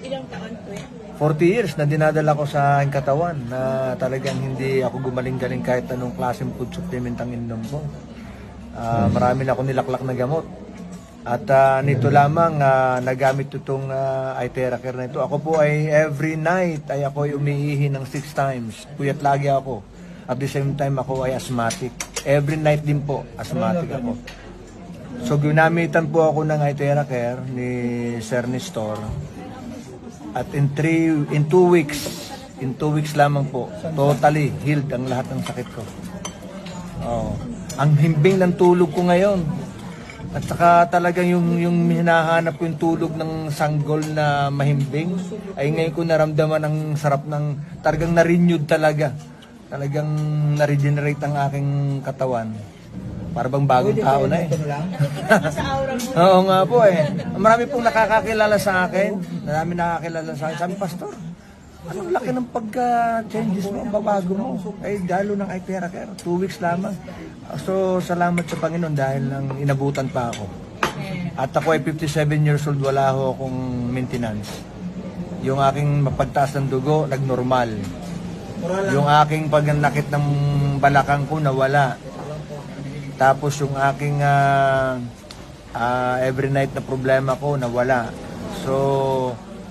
Ilang taon po yan? 40 years na dinadala ko sa aking katawan na talagang hindi ako gumaling-galing kahit anong klaseng food supplement ang inom ko. Marami na ako nilaklak na gamot. At nito lamang nagamit itong iTeracare na ito. Ako po ay every night ay ako ay umiihi ng 6 times. Puyat lagi ako. At the same time ako ay asthmatic. Every night din po, asthmatic ako. So ginamitan po ako ng iTeracare ni Sir Nestor. At in 2 weeks lamang po, totally healed ang lahat ng sakit ko. Ang himbing ng tulog ko ngayon. At saka talagang yung hinahanap ko yung tulog ng sanggol na mahimbing, ay ngayon ko naramdaman ang sarap ng, talagang na-renewed talaga. Talagang na-regenerate ang aking katawan. Para bang bagong tao na eh. Sa aura mo. Oo nga po eh. Marami pong nakakakilala sa akin. Marami nakakakilala sa akin. Sabi, Pastor, anong laki ng pagka-changes mo, ang babago mo? Ay, dalo ng iTeracare. 2 weeks lamang. So, salamat sa Panginoon dahil nang inabutan pa ako. At ako ay 57 years old, wala ho akong maintenance. Yung aking mapagtaas ng dugo, nagnormal. Yung aking pagnakit ng balakang ko, nawala. Tapos yung aking every night na problema ko, nawala. So,